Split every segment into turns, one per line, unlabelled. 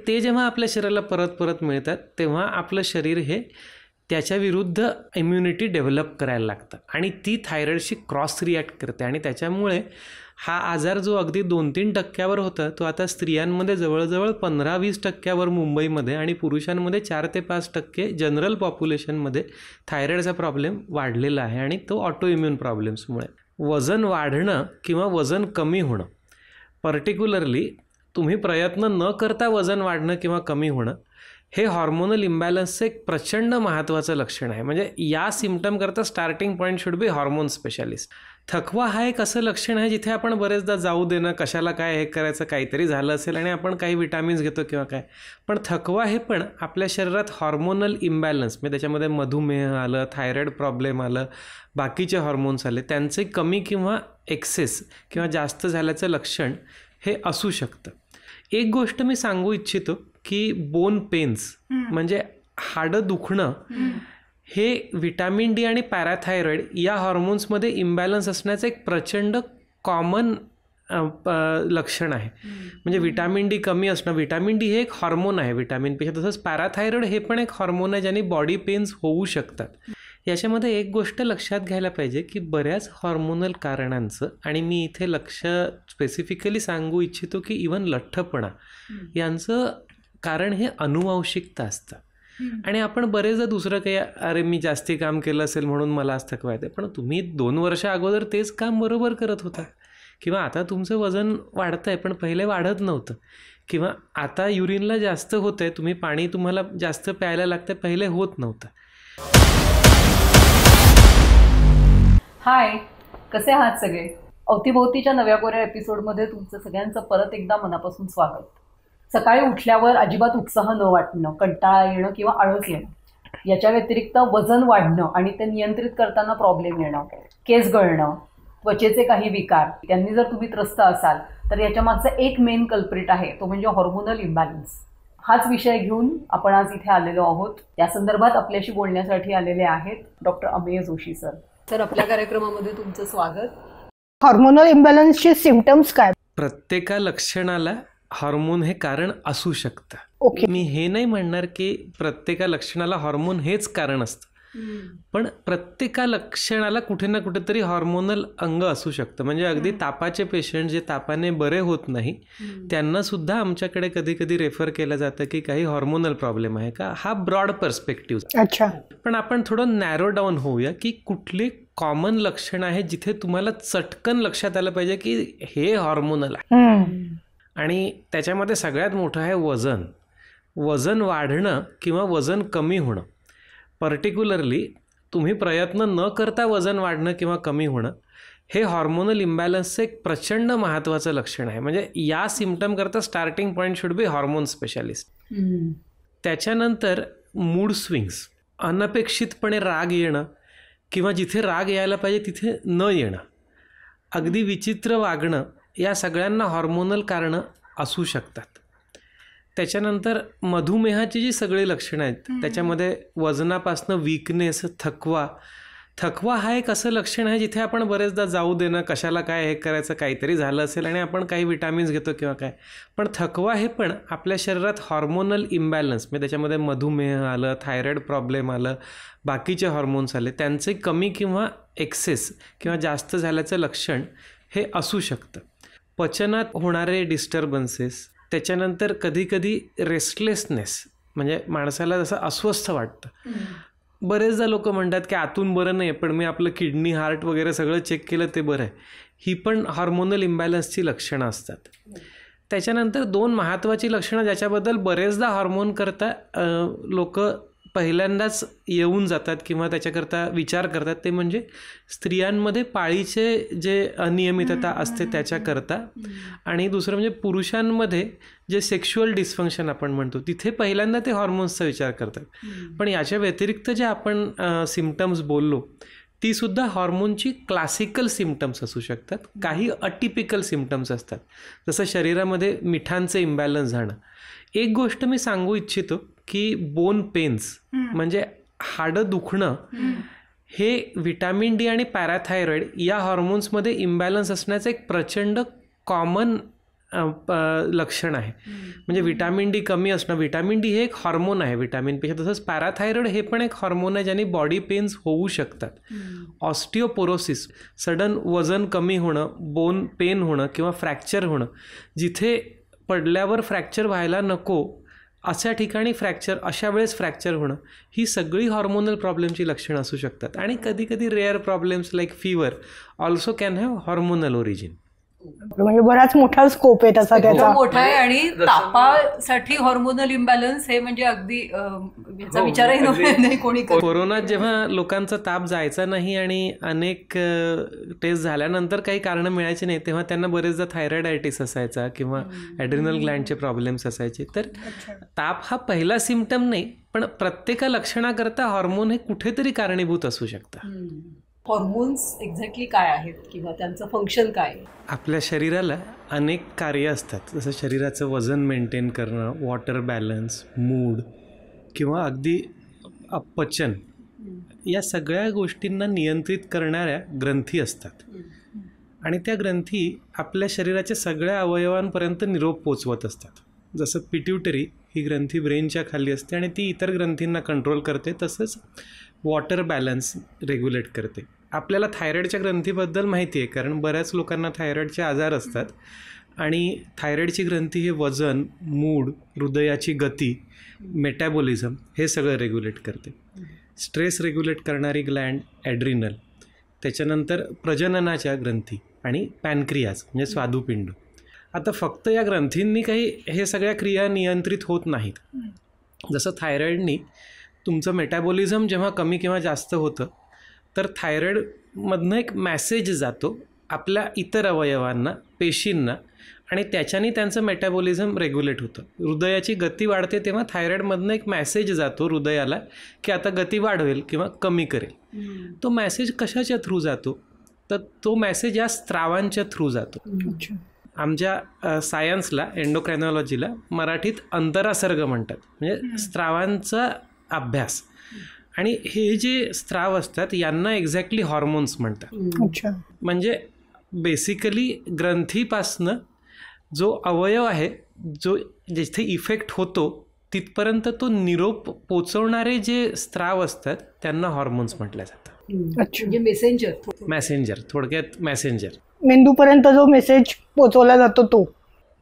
ते जेव्हा आपल्या शरीराला परत परत मिळतात तेव्हा आपलं शरीर हे त्याच्या विरुद्ध इम्युनिटी डेव्हलप करायला लागतं आणि ती थायरॉईडशी क्रॉस रिॲक्ट करते आणि त्याच्यामुळे हा आजार जो अगदी 2-3% होता तो आता स्त्रियांमध्ये जवळजवळ 15-20% मुंबईमध्ये आणि पुरुषांमध्ये 4 ते 5% जनरल पॉप्युलेशनमध्ये थायरॉईडचा प्रॉब्लेम वाढलेला आहे आणि तो ऑटो इम्युन प्रॉब्लेम्समुळे. वजन वाढणं किंवा वजन कमी होणं, पर्टिक्युलरली तुम्ही प्रयत्न न करता वजन वाढणं किंवा कमी होणं हे हॉर्मोनल इम्बॅलन्सचं एक प्रचंड महत्त्वाचं लक्षण आहे. म्हणजे या सिम्पटम करता starting point should be hormone specialist. थकवा हा एक असं लक्षण आहे जिथे आपण बरेचदा जाऊ देणं, कशाला काय हे करायचं, काहीतरी झालं असेल आणि आपण काही विटामिन्स घेतो किंवा काय, पण थकवा हे पण आपल्या शरीरात हॉर्मोनल इम्बॅलन्स म्हणजे त्याच्यामध्ये मधुमेह आलं, थायरॉईड प्रॉब्लेम आलं, बाकीचे हॉर्मोन्स आले, त्यांचे कमी किंवा एक्सेस किंवा जास्त झाल्याचं लक्षण हे असू शकतं. एक गोष्ट मी सांगू इच्छितो की बोन पेन्स म्हणजे हाडं दुखणं हे विटॅमिन डी आणि पॅराथायरॉईड या हॉर्मोन्समध्ये इम्बॅलन्स असण्याचं एक प्रचंड कॉमन लक्षण आहे. म्हणजे विटॅमिन डी कमी असणं, विटॅमिन डी हे एक हॉर्मोन आहे विटॅमिनपेक्षा, तसंच पॅराथायरॉईड हे पण एक हॉर्मोन आहे ज्याने बॉडी पेन्स होऊ शकतात. याच्यामध्ये एक गोष्ट लक्षात घ्यायला पाहिजे की बऱ्याच हॉर्मोनल कारणांचं, आणि मी इथे लक्ष स्पेसिफिकली सांगू इच्छितो की इव्हन लठ्ठपणा यांचं कारण हे अनुवांशिकता असतं. आणि आपण बरेचदा दुसरं काही, अरे मी जास्ती काम केलं असेल म्हणून मला आज थकवा येते, पण तुम्ही 2 वर्ष अगोदर तेच काम बरोबर करत होता, किंवा आता तुमचं वजन वाढतं आहे पण पहिले वाढत नव्हतं, किंवा आता युरिनला जास्त होतं आहे, तुम्ही पाणी तुम्हाला जास्त प्यायला लागतं, पहिले होत नव्हतं.
हाय, कसे आहात सगळे? अवतीभोवतीच्या नव्या कोऱ्या एपिसोडमध्ये तुमचं सगळ्यांचं परत एकदा मनापासून स्वागत. सकाळी उठल्यावर अजिबात उत्साह न वाटणं, कंटाळा येणं किंवा आळस येणं, याच्या व्यतिरिक्त वजन वाढणं आणि ते नियंत्रित करताना प्रॉब्लेम येणं, केस गळणं, त्वचेचे काही विकार, त्यांनी जर तुम्ही त्रस्त असाल तर याच्या मागचा एक मेन कल्प्रिट आहे, तो म्हणजे हॉर्मोनल इम्बॅलन्स. हाच विषय घेऊन आपण आज इथे आलेलो आहोत. या संदर्भात आपल्याशी बोलण्यासाठी आलेले आहेत डॉक्टर अमेय जोशी सर. तर आपल्या कार्यक्रमामध्ये तुमचं स्वागत.
हॉर्मोनल इम्बॅलन्सचे सिम्पटम्स काय?
प्रत्येका लक्षणाला हॉर्मोन हे कारण असू शकतं. मी हे नाही म्हणणार की प्रत्येका लक्षणाला हॉर्मोन हेच कारण असतं, पण प्रत्येका लक्षणाला कुठे ना कुठेतरी हॉर्मोनल अंग असू शकतं. म्हणजे अगदी तापाचे पेशंट जे तापाने बरे होत नाही त्यांना सुद्धा आमच्याकडे कधी कधी रेफर केलं जातं की काही हॉर्मोनल प्रॉब्लेम आहे का. हा ब्रॉड पर्स्पेक्टिव्ह.
अच्छा, पण
आपण थोडं नॅरो डाऊन होऊया की कुठले कॉमन लक्षण आहे जिथे तुम्हाला चटकन लक्षात आलं पाहिजे की हे हॉर्मोनल आहे. आणि त्याच्यामध्ये सगळ्यात मोठं आहे वजन. वजन वाढणं किंवा वजन कमी होणं, पर्टिक्युलरली तुम्ही प्रयत्न न करता वजन वाढणं किंवा कमी होणं हे हॉर्मोनल इम्बॅलन्सचं एक प्रचंड महत्त्वाचं लक्षण आहे. म्हणजे या सिम्पटम करता starting point should be hormone specialist. त्याच्यानंतर मूड स्विंग्स, अनपेक्षितपणे राग येणं किंवा जिथे राग यायला पाहिजे तिथे न येणं, अगदी विचित्र वागणं, या सगळ्यांना हॉर्मोनल कारणं असू शकतात. त्याच्यानंतर मधुमेहाची जी सगळी लक्षणं आहेत त्याच्यामध्ये वजनापासनं वीकनेस, थकवा हा एक असं लक्षण आहे जिथे आपण बरेचदा जाऊ देणं, कशाला काय हे करायचं, काहीतरी झालं असेल आणि आपण काही विटामिन्स घेतो किंवा काय, पण थकवा हे पण आपल्या शरीरात हॉर्मोनल इम्बॅलन्स म्हणजे त्याच्यामध्ये मधुमेह आलं, थायरॉईड प्रॉब्लेम आलं, बाकीचे हॉर्मोन्स आले, त्यांचे कमी किंवा एक्सेस किंवा जास्त झाल्याचं लक्षण हे असू शकतं. पचनात होणारे डिस्टर्बन्सेस, त्याच्यानंतर कधीकधी रेस्टलेसनेस, म्हणजे माणसाला जसं अस्वस्थ वाटतं. बरेचदा लोक म्हणतात की आतून बरं नाही पण मी आपलं किडनी, हार्ट वगैरे सगळं चेक केलं ते बरं आहे. ही पण हॉर्मोनल इम्बॅलन्सची लक्षणं असतात. त्याच्यानंतर 2 महत्त्वाची लक्षणं ज्याच्याबद्दल बरेचदा हॉर्मोन करता लोक पहिल्यांदाच येऊन जातात किंवा त्याच्याकरता विचार करतात, ते म्हणजे स्त्रियांमध्ये पाळीचे जे अनियमितता असते त्याच्याकरता, आणि दुसरं म्हणजे पुरुषांमध्ये जे सेक्शुअल डिस्फंक्शन आपण म्हणतो तिथे पहिल्यांदा ते हॉर्मोन्सचा विचार करतात. पण याच्या व्यतिरिक्त जे आपण सिम्पटम्स बोललो ती सुद्धा हॉर्मोनची क्लासिकल सिम्पटम्स असू शकतात. काही अटिपिकल सिम्पटम्स असतात, जसं शरीरामध्ये मिठांचे इम्बॅलन्स झाणं. एक गोष्ट मी सांगू इच्छितो की बोन पेन्स म्हणजे हाडं दुखणं हे विटॅमिन डी आणि पॅराथायरॉईड या हॉर्मोन्समध्ये इम्बॅलन्स असण्याचं एक प्रचंड कॉमन लक्षण आहे. म्हणजे व्हिटॅमिन डी कमी असणं. व्हिटॅमिन डी हे एक हॉर्मोन आहे व्हिटॅमिनपेक्षा. तसंच पॅराथायरॉइड हे पण एक हॉर्मोन आहे ज्याने बॉडी पेन्स होऊ शकतात. ऑस्टिओपोरोसिस, सडन वजन कमी होणं, बोन पेन होणं किंवा फ्रॅक्चर होणं, जिथे पडल्यावर फ्रॅक्चर व्हायला नको अशा ठिकाणी फ्रॅक्चर, अशा वेळेस फ्रॅक्चर होणं, ही सगळी हॉर्मोनल प्रॉब्लेमची लक्षणं असू शकतात. आणि कधी कधी rare problems like fever also can have hormonal origin.
म्हणजे बराच मोठा स्कोप आहे तसा त्याचा.
मोठा आहे. आणि तापासाठी हॉर्मोनल इम्बॅलन्स हे म्हणजे अगदी याचा विचारही नाही कोणी.
कोरोनात जेव्हा लोकांचा ताप जायचा नाही आणि अनेक टेस्ट झाल्यानंतर काही कारणं मिळायची नाही, तेव्हा त्यांना बरेचदा थायरॉइडायटिस असायचा किंवा ॲड्रिनल ग्लँडचे प्रॉब्लेम्स असायचे. तर ताप हा पहिला सिम्पटम नाही, पण प्रत्येक लक्षणाकरता हॉर्मोन हे कुठेतरी कारणीभूत असू शकतात.
हॉर्मोन्स एक्झॅक्टली काय आहेत किंवा त्यांचं फंक्शन काय?
आपल्या शरीराला अनेक कार्य असतात, जसं शरीराचं वजन मेंटेन करणं, वॉटर बॅलन्स, मूड किंवा अगदी अपचन, या सगळ्या गोष्टींना नियंत्रित करणाऱ्या ग्रंथी असतात. आणि त्या ग्रंथी आपल्या शरीराच्या सगळ्या अवयवांपर्यंत निरोप पोचवत असतात. जसं पिट्युटरी ही ग्रंथी ब्रेनच्या खाली असते आणि ती इतर ग्रंथींना कंट्रोल करते, तसंच वॉटर बॅलन्स रेग्युलेट करते. आपल्याला थायरॉइडच्या ग्रंथीबद्दल माहिती आहे, कारण बऱ्याच लोकांना थायरॉइडचे आजार असतात. आणि थायरॉइडची ग्रंथी हे वजन, मूड, हृदयाची गती, मेटॅबॉलिझम हे सगळं रेग्युलेट करते. स्ट्रेस रेग्युलेट करणारी ग्लँड ॲड्रिनल, त्याच्यानंतर प्रजननाच्या ग्रंथी आणि पॅनक्रियाज म्हणजे स्वादुपिंड. आता फक्त या ग्रंथींनी काही हे सगळ्या क्रिया नियंत्रित होत नाहीत. जसं थायरॉइडनी तुमचं मेटॅबॉलिझम जेव्हा कमी किंवा जास्त होतं, तर थायरॉइडमधनं एक मॅसेज जातो आपल्या इतर अवयवांना, पेशींना, आणि त्याच्याने त्यांचं मेटॅबॉलिझम रेग्युलेट होतं. हृदयाची गती वाढते तेव्हा थायरॉइडमधनं एक मॅसेज जातो हृदयाला की आता गती वाढवेल किंवा कमी करेल. तो मॅसेज कशाच्या थ्रू जातो? तर तो मॅसेज या स्त्रावांच्या थ्रू जातो. आमच्या सायन्सला, एंडोक्रायनॉलॉजीला मराठीत अंतरासर्ग म्हणतात, म्हणजे स्त्रावांचा अभ्यास. आणि हे जे स्त्राव असतात यांना एक्झॅक्टली हॉर्मोन्स म्हणतात. म्हणजे बेसिकली ग्रंथीपासनं जो अवयव आहे, जो जिथे इफेक्ट होतो तिथपर्यंत तो निरोप पोचवणारे जे स्त्राव असतात त्यांना हॉर्मोन्स म्हटलं जातं.
म्हणजे
मॅसेंजर, थोडक्यात मॅसेंजर.
मेंदूपर्यंत जो मेसेज पोचवला जातो तो.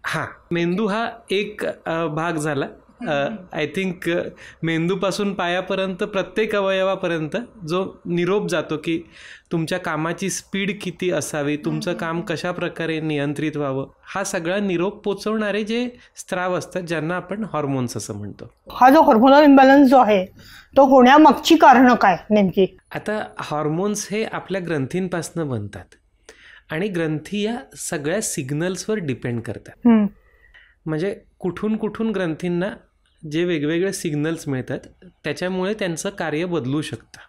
हां, मेंदू हा एक भाग झाला. आय थिंक मेंदूपासून पायापर्यंत प्रत्येक अवयवापर्यंत जो निरोप जातो की तुमच्या कामाची स्पीड किती असावी, तुमचं काम कशा प्रकारे नियंत्रित व्हावं, हा सगळा निरोप पोचवणारे जे स्त्राव असतात ज्यांना आपण हॉर्मोन्स असं म्हणतो.
हा जो हॉर्मोनल इम्बॅलन्स जो आहे तो होण्यामागची कारणं काय नेमकी?
आता हॉर्मोन्स हे आपल्या ग्रंथींपासून बनतात आणि ग्रंथी या सगळ्या सिग्नल्सवर डिपेंड करतात. म्हणजे कुठून कुठून ग्रंथींना जे वेगवेगळे सिग्नल्स मिळतात त्याच्यामुळे त्यांचं कार्य बदलू शकतं.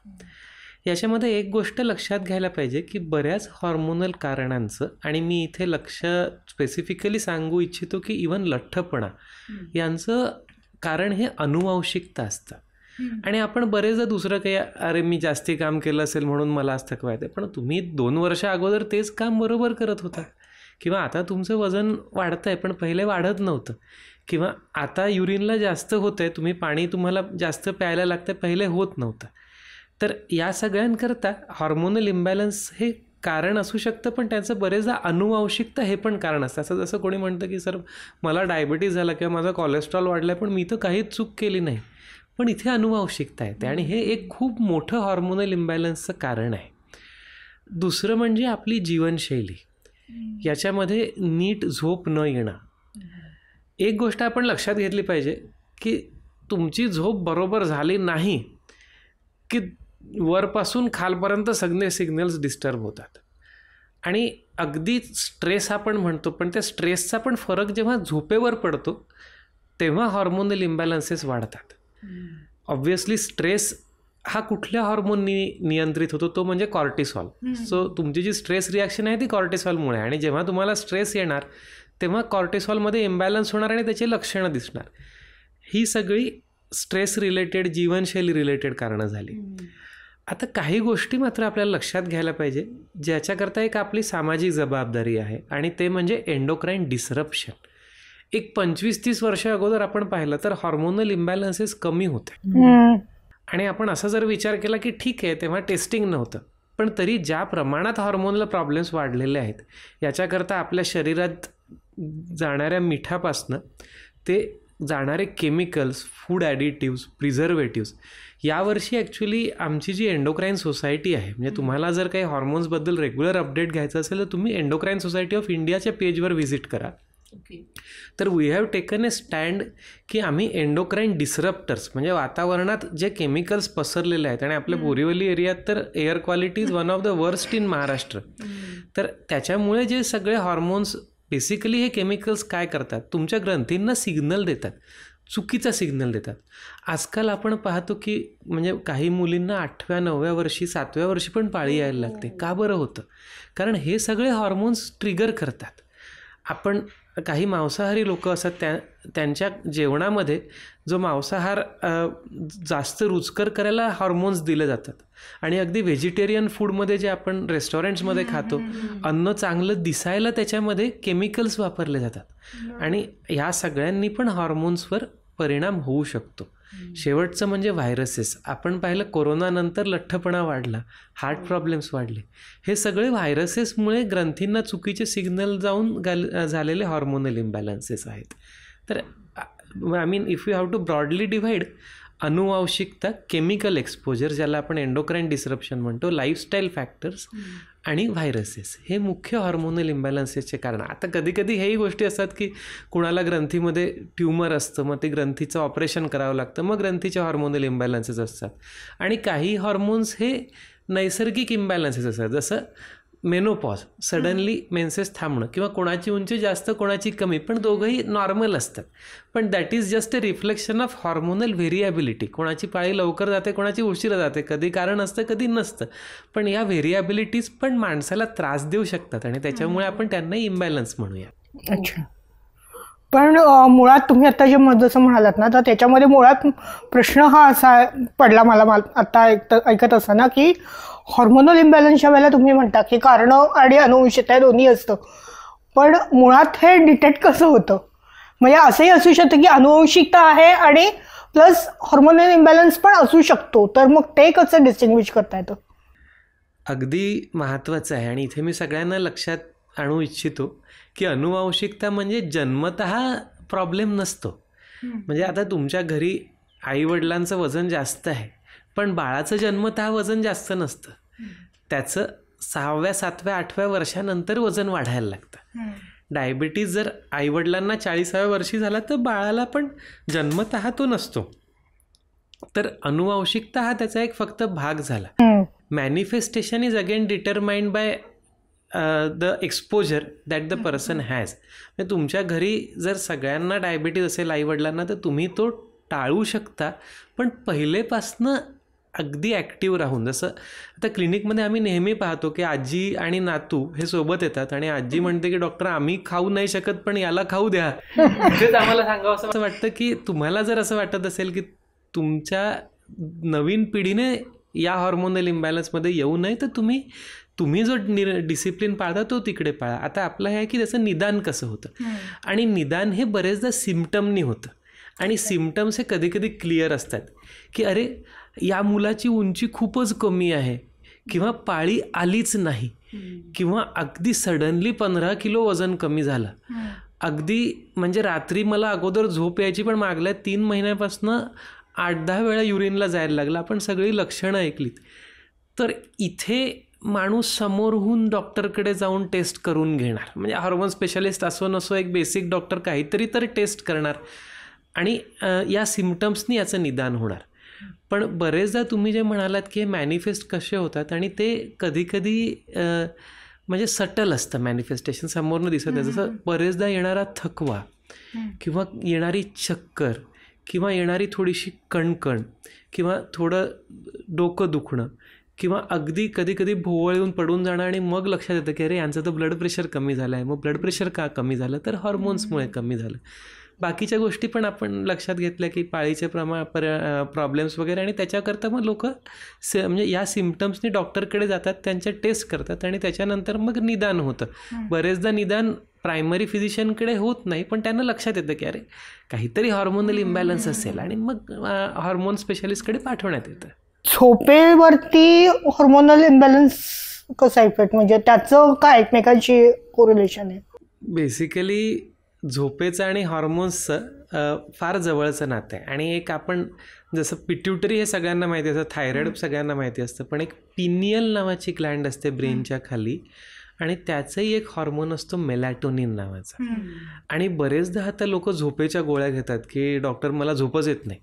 याच्यामध्ये एक गोष्ट लक्षात घ्यायला पाहिजे की बऱ्याच हॉर्मोनल कारणांचं, आणि मी इथे लक्ष स्पेसिफिकली सांगू इच्छितो की इव्हन लठ्ठपणा यांचं कारण हे अनुवांशिकता असतं. आणि आपण बरेचदा दुसरं काही, अरे मी जास्ती काम केलं असेल म्हणून मला आज थकवा येते, पण तुम्ही 2 वर्ष अगोदर तेच काम बरोबर करत होता. किंवा आता तुमचं वजन वाढतं आहे पण पहिले वाढत नव्हतं. किंवा आता युरिनला जास्त होतं आहे, तुम्ही पाणी तुम्हाला जास्त प्यायला लागतं, पहिले होत नव्हतं. तर या सगळ्यांकरता हॉर्मोनल इम्बॅलन्स हे कारण असू शकतं, पण त्याचं बरेचदा अनुवांशिकता हे पण कारण असतं. असं जसं कोणी म्हणतं की सर मला डायबिटीज झाला किंवा माझा कोलेस्ट्रॉल वाढला आहे पण मी तर काहीच चूक केली नाही, पण इथे अनुवांशिकता येते आणि हे एक खूप मोठं हॉर्मोनल इम्बॅलन्सचं कारण आहे. दुसरं म्हणजे आपली जीवनशैली. याच्यामध्ये नीट झोप न येणं. एक गोष्ट आपण लक्षात घेतली पाहिजे की तुमची झोप बरोबर झाली नाही की वरपासून खालपर्यंत सगळे सिग्नल्स डिस्टर्ब होतात. आणि अगदी स्ट्रेस आपण म्हणतो, पण त्या स्ट्रेसचा पण फरक जेव्हा झोपेवर पडतो तेव्हा हॉर्मोनल इम्बॅलन्सेस वाढतात. ऑब्व्हियसली स्ट्रेस हा कुठल्या हॉर्मोननी नियंत्रित होतो? तो म्हणजे कॉर्टिसॉल. सो तुमची जी स्ट्रेस रिॲक्शन आहे ती कॉर्टिसॉलमुळे, आणि जेव्हा तुम्हाला स्ट्रेस येणार तेव्हा कॉर्टिसॉलमध्ये इम्बॅलन्स होणार आणि त्याची लक्षणं दिसणार. ही सगळी स्ट्रेस रिलेटेड, जीवनशैली रिलेटेड कारणं झाली. आता काही गोष्टी मात्र आपल्याला लक्षात घ्यायला पाहिजे, ज्याच्याकरता एक आपली सामाजिक जबाबदारी आहे, आणि ते म्हणजे एंडोक्राईन डिसरप्शन. एक 25-30 वर्ष अगोदर आपण पाहिलं तर हॉर्मोनल इम्बॅलन्सेस कमी होते, आणि आपण असा जर विचार केला की ठीक आहे तेव्हा टेस्टिंग नव्हतं, पण तरी ज्या प्रमाणात हॉर्मोनल प्रॉब्लेम्स वाढलेले आहेत याच्याकरता आपल्या शरीरात जाणाऱ्या मिठापासनं ते जाणारे केमिकल्स, फूड ॲडिटिव्स, प्रिझर्वेटिव्स, यावर्षी ॲक्च्युली आमची जी एंडोक्राईन सोसायटी आहे, म्हणजे तुम्हाला जर काही हॉर्मोन्सबद्दल रेग्युलर अपडेट घ्यायचं असेल तर तुम्ही एंडोक्राईन सोसायटी ऑफ इंडियाच्या पेजवर व्हिजिट करा. तर we have taken a stand की आम्ही एंडोक्राईन डिसरप्टर्स, म्हणजे वातावरणात जे केमिकल्स पसरलेले आहेत, आणि आपल्या बोरिवली एरियात तर air quality is one of the worst in Maharashtra. तर त्याच्यामुळे जे सगळे हॉर्मोन्स, बेसिकली हे केमिकल्स काय करतात, तुमच्या ग्रंथींना सिग्नल देतात, चुकीचा सिग्नल देतात. आजकाल आपण पाहतो की म्हणजे काही मुलींना 8व्या 9व्या वर्षी 7व्या वर्षी पण पाळी यायला लागते. का बरं होतं? कारण हे सगळे हॉर्मोन्स ट्रिगर करतात. आपण काही मांसाहारी लोक असतात, त्यांच्या जेवणामध्ये जो मांसाहार जास्त रुचकर करायला हॉर्मोन्स दिले जातात, आणि अगदी व्हेजिटेरियन फूडमध्ये जे आपण रेस्टॉरंट्समध्ये खातो, अन्न चांगलं दिसायला त्याच्यामध्ये केमिकल्स वापरले जातात, आणि ह्या सगळ्यांनी पण हॉर्मोन्सवर परिणाम होऊ शकतो. शेवटचं म्हणजे व्हायरसेस. आपण पाहिलं कोरोनानंतर लठ्ठपणा वाढला, हार्ट प्रॉब्लेम्स वाढले. हे सगळे व्हायरसेसमुळे ग्रंथींना चुकीचे सिग्नल जाऊन झालेले हॉर्मोनल इम्बॅलन्सेस आहेत. तर I mean if you have to broadly divide, अनुवांशिकता, केमिकल एक्सपोजर ज्याला आपण एंडोक्राईन डिसरप्शन म्हणतो, लाईफस्टाईल फॅक्टर्स आणि व्हायरसेस, हे मुख्य हॉर्मोनल इम्बॅलन्सेसचे कारण. आता कधी कधी हेही गोष्टी असतात की कुणाला ग्रंथीमध्ये ट्यूमर असतं, मग ते ग्रंथीचं ऑपरेशन करावं लागतं, मग ग्रंथीचे हॉर्मोनल इम्बॅलन्सेस असतात. आणि काही हॉर्मोन्स हे नैसर्गिक इम्बॅलन्सेस असतात, जसं मेनोपॉज, सडनली मेन्सेस थांबणं, किंवा कोणाची उंची जास्त कोणाची कमी, पण दोघंही नॉर्मल असतात, पण that is just a reflection of hormonal variability. कोणाची पाळी लवकर जाते, कोणाची उशिरा जाते, कधी कारण असतं कधी नसतं, पण या व्हेरिएबिलिटीज पण माणसाला त्रास देऊ शकतात, आणि त्याच्यामुळे आपण त्यांना इम्बॅलन्स म्हणूया.
अच्छा. पण मुळात तुम्ही आता जे जसं म्हणालात ना, तर त्याच्यामध्ये मुळात प्रश्न हा असा पडला मला आता ऐकत असताना की हॉर्मोनल इम्बॅलन्सच्या वेळेला तुम्ही म्हणता की कारणं आणि अनुवंशिकता दोन्ही असतं, पण मुळात हे डिटेक्ट कसं होतं? म्हणजे असंही असू शकतं की अनुवंशिकता आहे आणि प्लस हॉर्मोनल इम्बॅलन्स पण असू शकतो, तर मग ते कसं डिस्टिंग्विश करता येतं?
अगदी महत्त्वाचं आहे, आणि इथे मी सगळ्यांना लक्षात आणू इच्छितो की अनुवांशिकता म्हणजे जन्मतः प्रॉब्लेम नसतो. म्हणजे आता तुमच्या घरी आईवडिलांचं वजन जास्त आहे, पण बाळाचं जन्मतः वजन जास्त नसतं, त्याचं 6व्या 7व्या 8व्या वर्षानंतर वजन वाढायला लागतं. डायबिटीज जर आईवडिलांना 40व्या वर्षी झाला तर बाळाला पण जन्मतः तो नसतो. तर अनुवांशिकता हा त्याचा एक फक्त भाग झाला. Manifestation is again determined by the exposure that the person has. म्हणजे तुमच्या घरी जर सगळ्यांना डायबिटीज असेल आईवडिलांना, तर तुम्ही तो टाळू शकता, पण पहिलेपासनं अगदी ॲक्टिव्ह राहून. जसं आता क्लिनिकमध्ये आम्ही नेहमी पाहतो की आजी आणि नातू हे सोबत येतात, आणि आजी म्हणते की डॉक्टर आम्ही खाऊ नाही शकत पण याला खाऊ द्या. तेच आम्हाला सांगावं असं वाटतं की तुम्हाला जर असं वाटत असेल की तुमच्या नवीन पिढीने या हॉर्मोनल इम्बॅलन्समध्ये येऊ नये, तर तुम्ही जो डिसिप्लिन पाळता तो तिकडे पाळा. आता आपलं हे आहे की त्याचं निदान कसं होतं, आणि निदान हे बरेचदा सिम्पटमनी होतं, आणि सिम्पटम्स हे कधी कधी क्लिअर असतात की अरे या मुलाची उंची खूपच कमी आहे, किंवा पाळी आलीच नाही, किंवा अगदी सडनली 15 किलो वजन कमी झालं, अगदी म्हणजे रात्री मला अगोदर झोप यायची पण मागल्या 3 महिन्यापासून 8-10 वेळा युरिनला जायला लागला. आपण सगळी लक्षणं ऐकलीत. तर इथे माणूस समोरहून डॉक्टरकडे जाऊन टेस्ट करून घेणार, म्हणजे हार्मोन स्पेशालिस्ट असो नसो एक बेसिक डॉक्टर काहीतरी तर टेस्ट करणार, आणि या सिम्पटम्सनी याचं निदान होणार. पण बरेचदा तुम्ही जे म्हणालात की हे मॅनिफेस्ट कसे होतात, आणि ते कधीकधी म्हणजे सटल असतं मॅनिफेस्टेशन, समोरनं दिसत आहे. जसं बरेचदा येणारा थकवा, किंवा येणारी चक्कर, किंवा येणारी थोडीशी कणकण, किंवा थोडं डोकं दुखणं, किंवा अगदी कधी कधी भोवळ येऊन पडून जाणं, आणि मग लक्षात येतं की अरे यांचं तर ब्लड प्रेशर कमी झालं आहे. मग ब्लड प्रेशर का कमी झालं? तर हॉर्मोन्समुळे कमी झालं. बाकीच्या गोष्टी पण आपण लक्षात घेतल्या की पाळीचे प्रॉब्लेम्स वगैरे, आणि त्याच्याकरता मग लोक म्हणजे या सिम्पटम्सनी डॉक्टरकडे जातात, त्यांच्या टेस्ट करतात आणि त्याच्यानंतर मग निदान होतं. बरेचदा निदान प्रायमरी फिजिशियनकडे होत नाही, पण त्यांना लक्षात येतं की अरे काहीतरी हॉर्मोनल इम्बॅलन्स असेल आणि मग हॉर्मोन स्पेशालिस्टकडे पाठवण्यात येतं.
झोपेवरती हॉर्मोनल इम्बॅलन्स कसा इफेक्ट, म्हणजे त्याचं काय एकमेकांशी कोरिलेशन आहे?
बेसिकली झोपेचं आणि हॉर्मोन्सचं फार जवळचं नातं आहे. आणि एक आपण जसं पिट्युटरी हे सगळ्यांना माहिती असतं, थायरॉइड सगळ्यांना माहिती असतं, पण एक पिनियल नावाची ग्लँड असते ब्रेनच्या खाली, आणि त्याचंही एक हॉर्मोन असतो मेलॅटोनिन नावाचा. आणि बरेचदा आता लोक झोपेच्या गोळ्या घेतात की डॉक्टर मला झोपच येत नाही,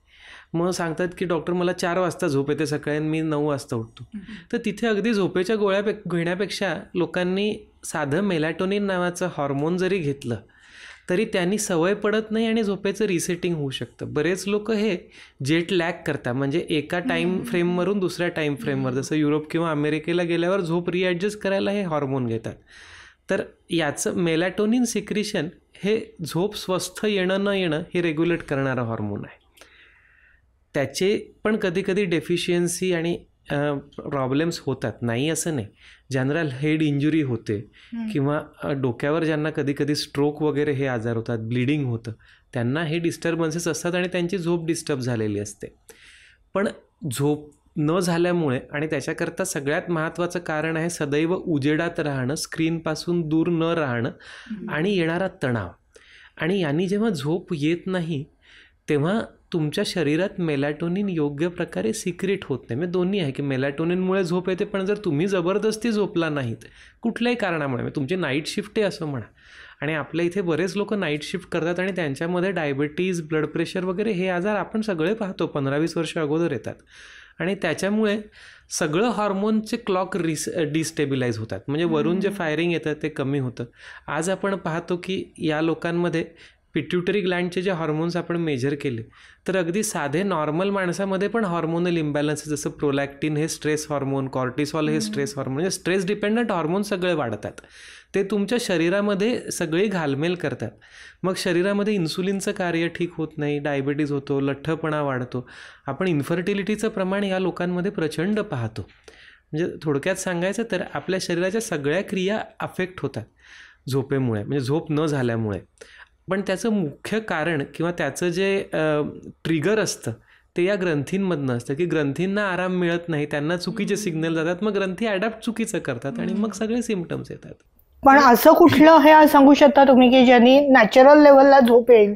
मग सांगतात की डॉक्टर मला 4 वाजता झोप येते सकाळी आणि मी 9 वाजता उठतो. तर तिथे अगदी झोपेच्या गोळ्या घेण्यापेक्षा लोकांनी साधं मेलॅटोनिन नावाचं हॉर्मोन जरी घेतलं तरी त्यांनी सवय पडत नाही आणि झोपेचं रिसेटिंग होऊ शकतं. बरेच लोक हे जेट लॅग करतात, म्हणजे एका टाईम फ्रेमवरून दुसऱ्या टाईम फ्रेमवर, जसं युरोप किंवा अमेरिकेला गेल्यावर झोप रिॲडजस्ट करायला हे हॉर्मोन घेतात. तर याचं मेलॅटोनिन सिक्रिशन हे झोप स्वस्थ येणं न येणं हे रेग्युलेट करणारं हॉर्मोन आहे. त्याचे पण कधी कधी डेफिशियन्सी आणि प्रॉब्लेम्स होतात, नाही असं नाही. जनरल हेड इंजुरी होते किंवा डोक्यावर ज्यांना कधी कधी स्ट्रोक वगैरे हे आजार होतात, ब्लिडिंग होतं, त्यांना हे डिस्टर्बन्सेस असतात आणि त्यांची झोप डिस्टर्ब झालेली असते. पण झोप न झाल्यामुळे, आणि त्याच्याकरता सगळ्यात महत्त्वाचं कारण आहे सदैव उजेडात राहणं, स्क्रीनपासून दूर न राहणं आणि येणारा तणाव. आणि यांनी जेव्हा झोप येत नाही तेव्हा तुमच्या शरीरात मेलॅटोनिन योग्य प्रकारे सिक्रेट होत नाही. म्हणजे दोन्ही आहे की मेलॅटोनिनमुळे झोप येते, पण जर तुम्ही जबरदस्ती झोपला नाहीत कुठल्याही कारणामुळे, म्हणजे तुमची नाईट शिफ्ट आहे असं म्हणा, आणि आपल्या इथे बरेच लोक नाईट शिफ्ट करतात आणि त्यांच्यामध्ये डायबिटीज, ब्लड प्रेशर वगैरे हे आजार आपण सगळे पाहतो 15-20 वर्ष अगोदर येतात. आणि त्याच्यामुळे सगळं हॉर्मोनचे क्लॉक डिस्टेबिलाइज होतात, म्हणजे वरून जे फायरिंग येतं ते कमी होतं. आज आपण पाहतो की या लोकांमध्ये पिट्युटरी ग्लँडचे जे हॉर्मोन्स आपण मेजर केले तर अगदी साधे नॉर्मल माणसामध्ये पण हॉर्मोनल इम्बॅलन्स, जसं प्रोलॅक्टिन हे स्ट्रेस हॉर्मोन, कॉर्टिसॉल हे स्ट्रेस हॉर्मोन, म्हणजे स्ट्रेस डिपेंडंट हॉर्मोन सगळे वाढतात. ते तुमच्या शरीरामध्ये सगळी घालमेल करतात. मग शरीरामध्ये इन्सुलिनचं कार्य ठीक होत नाही, डायबिटीज होतो, लठ्ठपणा वाढतो. आपण इन्फर्टिलिटीचं प्रमाण या लोकांमध्ये प्रचंड पाहतो. म्हणजे थोडक्यात सांगायचं तर आपल्या शरीराच्या सगळ्या क्रिया अफेक्ट होतात झोपेमुळे, म्हणजे झोप न झाल्यामुळे. पण त्याचं मुख्य कारण किंवा त्याचं जे ट्रिगर असतं ते या ग्रंथींमधनं असतं की ग्रंथींना आराम मिळत नाही, त्यांना चुकीचे सिग्नल जातात, मग ग्रंथी ॲडॅप्ट चुकीचं करतात आणि मग सगळे सिम्पटम्स येतात.
पण असं कुठलं हे सांगू शकता तुम्ही की ज्यांनी नॅचरल लेवलला झोप येईल?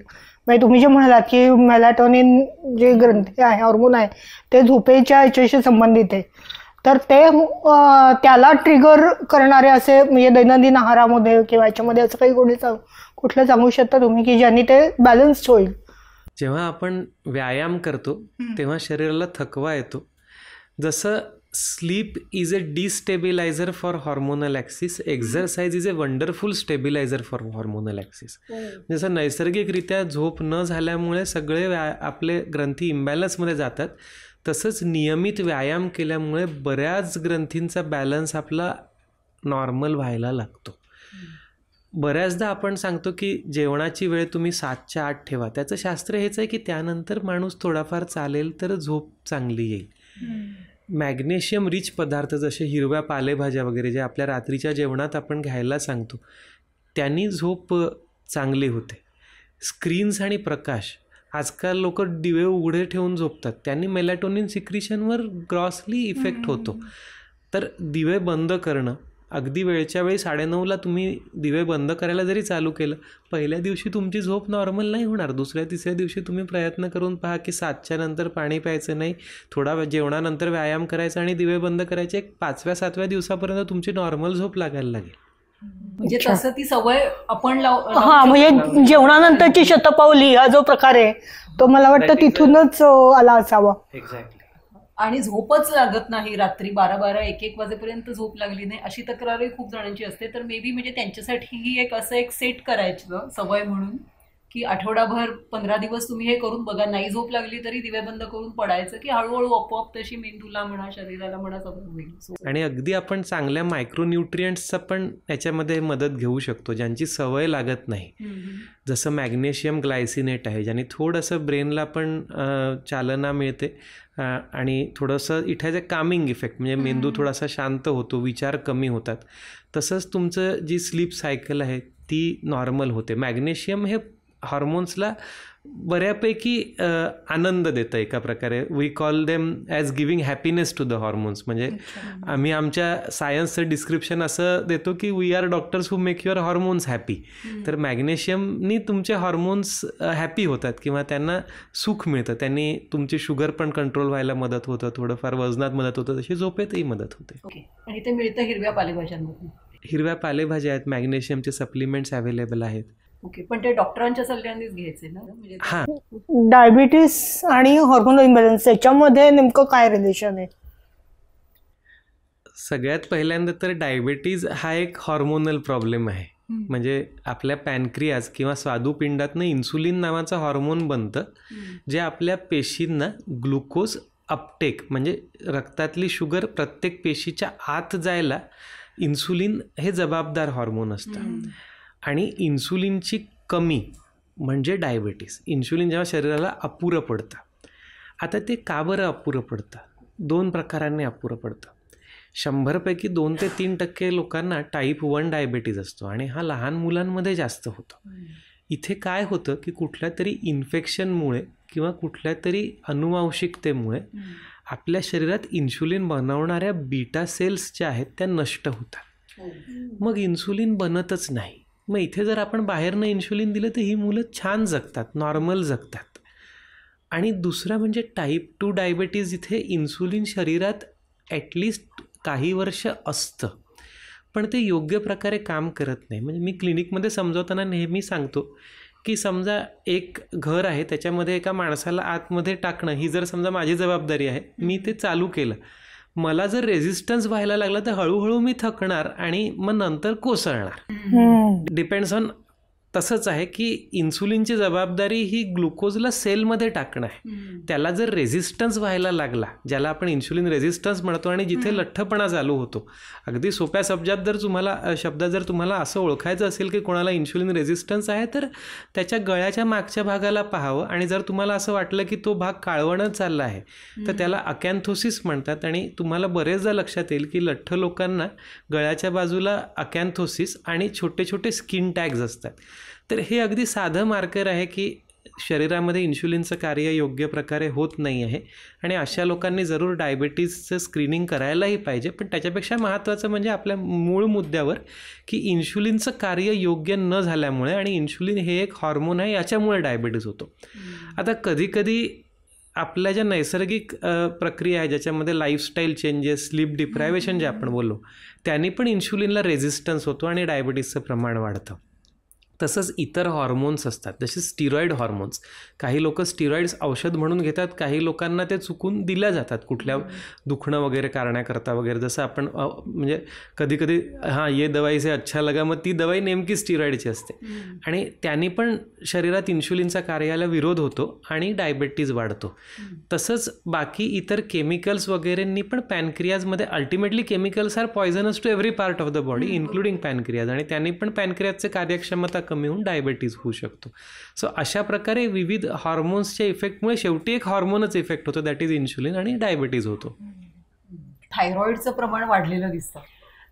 म्हणजे तुम्ही जे म्हणालात की मेलॅटोनिन जे ग्रंथी आहे, हॉर्मोन आहे, ते झोपेच्या याच्याशी संबंधित आहे, तर ते त्याला ट्रिगर करणारे असे म्हणजे दैनंदिन आहारामध्ये किंवा याच्यामध्ये असं काही कुठलं सांगू शकता तुम्ही की ज्यांनी ते बॅलन्स्ड होईल?
जेव्हा आपण व्यायाम करतो तेव्हा शरीराला थकवा येतो. जसं sleep is a destabiliser for hormonal axis, exercise is a wonderful stabiliser for hormonal axis. जसं नैसर्गिकरित्या झोप न झाल्यामुळे सगळे आपले ग्रंथी इम्बॅलन्समध्ये जातात, तसंच नियमित व्यायाम केल्यामुळे बऱ्याच ग्रंथींचा बॅलन्स आपला नॉर्मल व्हायला लागतो. बऱ्याचदा आपण सांगतो की जेवणाची वेळ तुम्ही 7च्या आत ठेवा. त्याचं शास्त्र हेच आहे की त्यानंतर माणूस थोडाफार चालेल तर झोप चांगली येईल. मॅग्नेशियम रिच पदार्थ जसे हिरव्या पालेभाज्या वगैरे जे आपल्या रात्रीच्या जेवणात आपण घ्यायला सांगतो त्यांनी झोप चांगली होते. स्क्रीन्स आणि प्रकाश, आजकाल लोक दिवे उघडे ठेवून झोपतात, त्यांनी मेलॅटोनिन सिक्रिशनवर ग्रॉसली इफेक्ट होतो. तर दिवे बंद करणं, अगदी वेळच्या वेळी 9:30ला तुम्ही दिवे बंद करायला जरी चालू केलं, पहिल्या दिवशी तुमची झोप नॉर्मल नाही होणार. दुसऱ्या तिसऱ्या दिवशी तुम्ही प्रयत्न करून पहा की 7च्या नंतर पाणी प्यायचं नाही, थोडा जेवणानंतर व्यायाम करायचा आणि दिवे बंद करायचे. एक 5व्या-7व्या दिवसापर्यंत तुमची नॉर्मल झोप लागायला लागेल.
म्हणजे तसं ती सवय आपण
म्हणजे जेवणानंतरची शतपावली हा जो प्रकार आहे तो मला वाटतं तिथूनच आला असावा.
एक्झॅक्टली.
आणि झोपच लागत नाही, रात्री 12-12, 1-1 वाजेपर्यंत झोप लागली नाही अशी तक्रारही खूप जणांची असते. तर मे बी म्हणजे त्यांच्यासाठी ही एक असं एक सेट करायचं सवय म्हणून की आठवडाभर 15 दिवस तुम्ही हे करून बघा, नाही झोप लागली तरी दिवे बंद करून पडायचं, की हळूहळू आपोआप तशी मेंदूला म्हणा शरीराला म्हणा सगळं होईल.
आणि अगदी आपण चांगल्या मायक्रोन्यूट्रियंट्सचा पण याच्यामध्ये मदत घेऊ शकतो ज्यांची सवय लागत नाही. जसं मॅग्नेशियम ग्लायसिनेट आहे, ज्याने थोडंसं ब्रेनला पण चालना मिळते आणि थोडंसं it has a Kameng effect, म्हणजे मेंदू थोडासा शांत होतो, विचार कमी होतात. तसंच तुमचं जी स्लीप सायकल आहे ती नॉर्मल होते. मॅग्नेशियम हे हॉर्मोन्सला बऱ्यापैकी आनंद देतं एका प्रकारे. We call them as giving happiness to the hormones. म्हणजे आम्ही आमच्या सायन्सचं डिस्क्रिप्शन असं देतो की we are doctors who make your hormones happy. तर मॅग्नेशियमनी तुमचे हॉर्मोन्स हॅपी होतात किंवा त्यांना सुख मिळतं. त्यांनी तुमची शुगर पण कंट्रोल व्हायला मदत होतं, थोडंफार वजनात मदत होतं, तशी झोपेतही मदत होते.
आणि ते मिळतं हिरव्या पालेभाज्यांमधून.
हिरव्या पालेभाज्या आहेत, मॅग्नेशियमचे सप्लिमेंट्स अवेलेबल आहेत.
ओके, पण ते डॉक्टरांच्या सल्ल्यानेच घ्यायचे ना? म्हणजे
हां,
डायबिटीस आणि हॉर्मोनल इम्बॅलन्स याच्यामध्ये नेमकं काय रिलेशन आहे?
सगळ्यात पहिल्यांदा तर डायबिटीज हा एक हॉर्मोनल प्रॉब्लेम आहे. म्हणजे आपल्या पॅनक्रियाज किंवा स्वादुपिंडातनं इन्सुलिन नावाचं हॉर्मोन बनतं, जे आपल्या पेशींना ग्लुकोज अपटेक म्हणजे रक्तातली शुगर प्रत्येक पेशीच्या आत जायला इन्सुलिन हे जबाबदार हॉर्मोन असतं. आणि इन्सुलिनची कमी म्हणजे डायबिटीस. इन्सुलिन जेव्हा शरीराला अपुरं पडतं, आता ते का बरं अपुरं पडतं? 2 प्रकारांनी अपुरं पडतं. 100पैकी 2 ते 3% लोकांना टाईप 1 डायबिटीज असतो आणि हा लहान मुलांमध्ये जास्त होतो. इथे काय होतं की कुठल्या तरी इन्फेक्शनमुळे किंवा कुठल्या तरी अनुवांशिकतेमुळे आपल्या शरीरात इन्सुलिन बनवणाऱ्या बीटा सेल्स ज्या आहेत त्या नष्ट होतात. मग इन्सुलिन बनतच नाही. मग इथे जर आपण बाहेरनं इन्सुलिन दिलं तर ही मुलं छान जगतात, नॉर्मल जगतात. आणि दुसरा म्हणजे टाईप 2 डायबिटीज, इथे इन्सुलिन शरीरात ॲटलिस्ट काही वर्ष असतं, पण ते योग्य प्रकारे काम करत नाही. म्हणजे मी क्लिनिकमध्ये समजवताना नेहमी सांगतो की समजा एक घर आहे, त्याच्यामध्ये एका माणसाला आतमध्ये टाकणं ही जर समजा माझी जबाबदारी आहे, मी ते चालू केलं, मला जर रेझिस्टन्स व्हायला लागला तर हळूहळू मी थकणार आणि मग नंतर कोसळणार. Depends on. तसंच आहे की इन्सुलिनची जबाबदारी ही ग्लुकोजला सेलमध्ये टाकणं आहे. त्याला जर रेझिस्टन्स व्हायला लागला, ज्याला आपण इन्सुलिन रेझिस्टन्स म्हणतो, आणि जिथे लठ्ठपणा चालू होतो, अगदी सोप्या शब्दात जर तुम्हाला असं ओळखायचं असेल की कोणाला इन्सुलिन रेझिस्टन्स आहे, तर त्याच्या गळ्याच्या मागच्या भागाला पाहावं. आणि जर तुम्हाला असं वाटलं की तो भाग काळवणत चालला आहे तर त्याला अकॅन्थोसिस म्हणतात. आणि तुम्हाला बरेचदा लक्षात येईल की लठ्ठ लोकांना गळ्याच्या बाजूला अकॅन्थोसिस आणि छोटे छोटे स्किन टॅग्स असतात. तर हे अगदी साधं मार्कर आहे की शरीरामध्ये इन्शुलिनचं कार्य योग्य प्रकारे होत नाही आहे. आणि अशा लोकांनी जरूर डायबिटीजचं स्क्रीनिंग करायलाही पाहिजे. पण त्याच्यापेक्षा महत्त्वाचं म्हणजे आपल्या मूळ मुद्द्यावर की इन्शुलिनचं कार्य योग्य न झाल्यामुळे, आणि इन्शुलिन हे एक हॉर्मोन आहे, याच्यामुळे डायबिटीज होतो. आता कधीकधी आपल्या ज्या नैसर्गिक प्रक्रिया आहे, ज्याच्यामध्ये लाईफस्टाईल चेंजेस, स्लीप डिप्रायव्हेशन जे आपण बोललो, त्यांनी पण इन्शुलिनला रेझिस्टन्स होतो आणि डायबिटीजचं प्रमाण वाढतं. तसंच इतर हॉर्मोन्स असतात, जसे स्टिरॉइड हॉर्मोन्स. काही लोक स्टिरॉइड्स औषध म्हणून घेतात, काही लोकांना ते चुकून दिल्या जातात कुठल्या दुखणं वगैरे करण्याकरता वगैरे. जसं आपण म्हणजे कधीकधी ये दवाई से अच्छा लगा, मग ती दवाई नेमकी स्टिरॉइडची असते. आणि त्यांनी पण शरीरात इन्शुलिनचा कार्याला विरोध होतो आणि डायबिटीज वाढतो. तसंच बाकी इतर केमिकल्स वगैरेंनी पण पॅनक्रियाजमध्ये, ultimately chemicals are poisonous to every part of the body including pancreas, आणि त्यांनी पण पॅनक्रियाजचे कार्यक्षमता कमी होऊन डायबिटीज होऊ शकतो. सो अशा प्रकारे विविध हॉर्मोन्सच्या इफेक्टमुळे शेवटी एक हॉर्मोनच इफेक्ट होतो, दॅट इज इन्शुलिन, आणि डायबिटीज होतो.
थायरॉइडचं प्रमाण वाढलेलं दिसतं.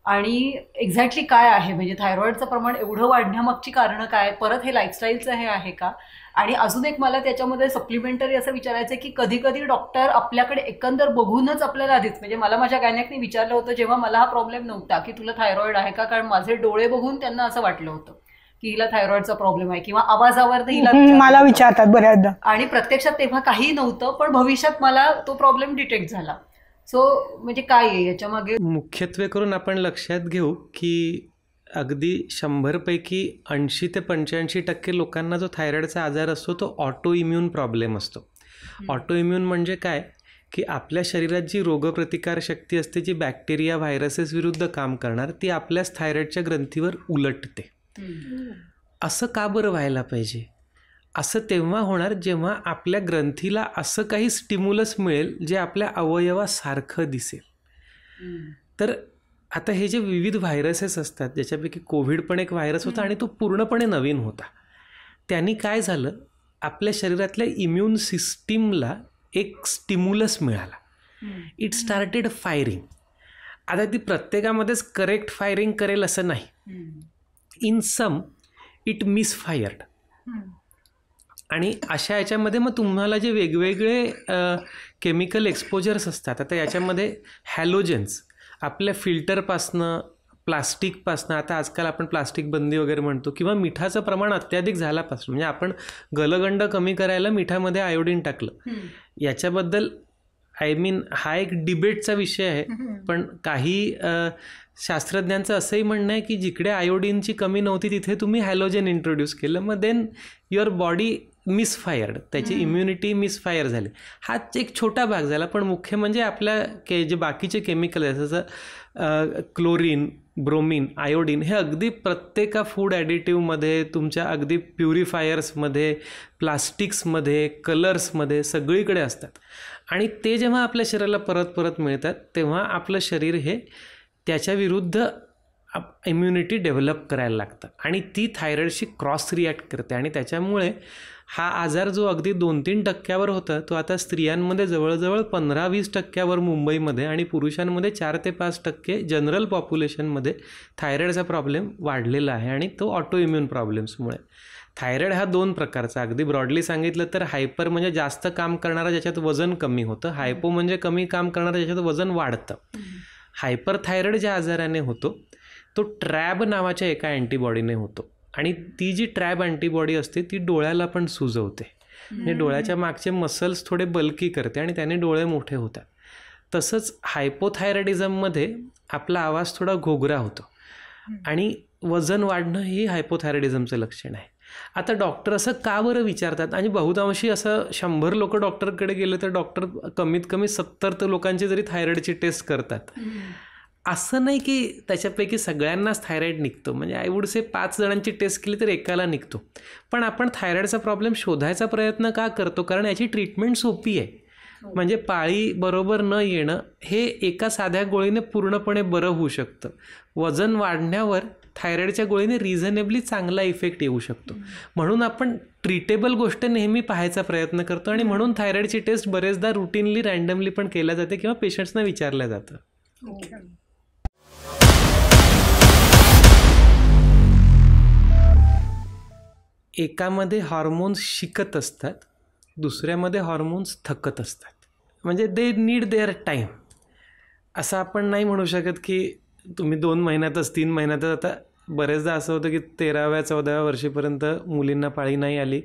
आणि एक्झॅक्टली काय आहे, म्हणजे थायरॉइडचं प्रमाण एवढं वाढण्यामागची कारणं काय? परत हे लाईफस्टाईलचं हे आहे का? आणि अजून एक मला त्याच्यामध्ये सप्लिमेंटरी असं विचारायचं आहे की कधी कधी डॉक्टर आपल्याकडे एकंदर बघूनच आपल्याला आधीच, म्हणजे मला माझ्या गायनेकने विचारलं होतं जेव्हा मला हा प्रॉब्लेम नव्हता की तुला थायरॉइड आहे का, कारण माझे डोळे बघून त्यांना असं वाटलं होतं की हिला थायरॉइडचा प्रॉब्लेम आहे, किंवा आवाजावर हिला
मला विचारतात बऱ्याचदा.
आणि प्रत्यक्षात तेव्हा काही नव्हतं, पण भविष्यात मला तो प्रॉब्लेम डिटेक्ट झाला. सो म्हणजे काय आहे याच्यामागे?
मुख्यत्वे करून आपण लक्षात घेऊ की अगदी 100पैकी 80 ते 85% लोकांना जो थायरॉइडचा आजार असतो तो ऑटो इम्युन प्रॉब्लेम असतो. ऑटो इम्युन म्हणजे काय की आपल्या शरीरात जी रोगप्रतिकार शक्ती असते, जी बॅक्टेरिया व्हायरसेस विरुद्ध काम करणार, ती आपल्याच थायरॉइडच्या ग्रंथीवर उलटते. असं का बरं व्हायला पाहिजे? असं तेव्हा होणार जेव्हा आपल्या ग्रंथीला असं काही स्टिम्युलस मिळेल जे आपल्या अवयवासारखं दिसेल. तर आता हे जे विविध व्हायरसेस असतात, ज्याच्यापैकी कोविड पण एक व्हायरस होता आणि तो पूर्णपणे नवीन होता. त्यांनी काय झालं, आपल्या शरीरातल्या इम्युन सिस्टीमला एक स्टिम्युलस मिळाला. It started firing. आता ती प्रत्येकामध्येच करेक्ट फायरिंग करेल असं नाही. In some it misfired. आणि अशा याच्यामध्ये मग तुम्हाला जे वेगवेगळे केमिकल एक्सपोजर्स असतात, आता याच्यामध्ये हॅलोजन्स आपल्या फिल्टरपासनं, प्लास्टिकपासनं, आता आजकाल आपण प्लास्टिक बंदी वगैरे म्हणतो, किंवा मिठाचं प्रमाण अत्याधिक झाल्यापासून, म्हणजे आपण गलगंड कमी करायला मिठामध्ये आयोडीन टाकलं. याच्याबद्दल हा एक डिबेटचा विषय आहे. पण काही शास्त्रज्ञांचं असंही म्हणणं आहे की जिकडे आयोडीनची कमी नव्हती तिथे तुम्ही हॅलोजन इंट्रोड्यूस केलं, मग देन युअर बॉडी मिसफायर्ड, त्याची इम्युनिटी मिसफायर झाली. हाच एक छोटा भाग झाला. पण मुख्य म्हणजे आपल्या जे बाकीचे केमिकल आहेत, जसं क्लोरीन, ब्रोमीन, आयोडीन, हे अगदी प्रत्येका फूड ॲडिटिव्हमध्ये, तुमच्या अगदी प्युरिफायर्समध्ये, प्लास्टिक्समध्ये, कलर्समध्ये सगळीकडे असतात. आणि ते जेव्हा आपल्या शरीराला परत परत मिळतात तेव्हा आपलं शरीर हे त्याच्या विरुद्ध इम्युनिटी डेव्हलप करायला लागतं आणि ती थायरॉईडशी क्रॉस रिॲक्ट करते. आणि त्याच्यामुळे हा आजार जो अगदी 2-3% होता तो आता स्त्रियांमध्ये जवळजवळ 15-20% मुंबईमध्ये आणि पुरुषांमध्ये 4 ते 5% जनरल पॉप्युलेशनमध्ये थायरॉईडचा प्रॉब्लेम वाढलेला आहे. आणि तो ऑटो इम्युन प्रॉब्लेम्समुळे. थायरॉईड हा 2 प्रकारचा, अगदी ब्रॉडली सांगितलं तर हायपर म्हणजे जास्त काम करणारा ज्याच्यात वजन कमी होतं, हायपो म्हणजे कमी काम करणारा ज्याच्यात वजन वाढतं. हायपर थायरॉईड ज्या आजाराने होतो तो ट्रॅब नावाच्या एका अँटीबॉडीने होतो. आणि ती जी ट्रॅब अँटीबॉडी असते ती डोळ्याला पण सुजवते, म्हणजे डोळ्याच्या मागचे मसल्स थोडे बल्की करते आणि त्याने डोळे मोठे होतात. तसंच हायपोथायरॉइडिझममध्ये आपला आवाज थोडा घोगरा होतो आणि वजन वाढणं ही हायपोथायरॉइडिझमचं लक्षण आहे. आता डॉक्टर असं का बरं विचारतात, आणि बहुतांशी असं 100 लोक डॉक्टरकडे गेले तर डॉक्टर कमीत कमी 70 लोकांची जरी थायरॉईडची टेस्ट करतात. असं नाही की त्याच्यापैकी सगळ्यांनाच थायरॉईड निघतो, म्हणजे आय वुड से 5 जणांची टेस्ट केली तर एकाला निघतो. पण आपण थायरॉईडचा प्रॉब्लेम शोधायचा प्रयत्न का करतो, कारण याची ट्रीटमेंट सोपी आहे. म्हणजे पाळी बरोबर न येणं हे एका साध्या गोळीने पूर्णपणे बरं होऊ शकतं. वजन वाढण्यावर थायरॉईडच्या गोळीने रिझनेबली चांगला इफेक्ट येऊ शकतो. म्हणून आपण ट्रीटेबल गोष्ट नेहमी पाहायचा प्रयत्न करतो आणि म्हणून थायरॉईडची टेस्ट बरेचदा रुटीनली रँडमली पण केल्या जाते किंवा पेशंट्सना विचारल्या जातं. एकामध्ये हॉर्मोन्स शिकत असतात, दुसऱ्यामध्ये हॉर्मोन्स थकत असतात. म्हणजे दे नीड देअर टाईम. असं आपण नाही म्हणू शकत की तुम्ही 2 महिन्यातच 3 महिन्यातच. आता बरेचदा असं होतं की 13व्या-14व्या वर्षीपर्यंत मुलींना पाळी नाही आली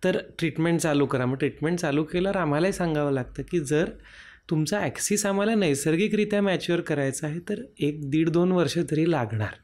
तर ट्रीटमेंट चालू करा. मग ट्रीटमेंट चालू केल्यावर आम्हालाही सांगावं लागतं की जर तुमचा ॲक्सिस आम्हाला नैसर्गिकरित्या मॅच्युअर करायचा आहे तर 1-1.5-2 वर्ष तरी लागणार.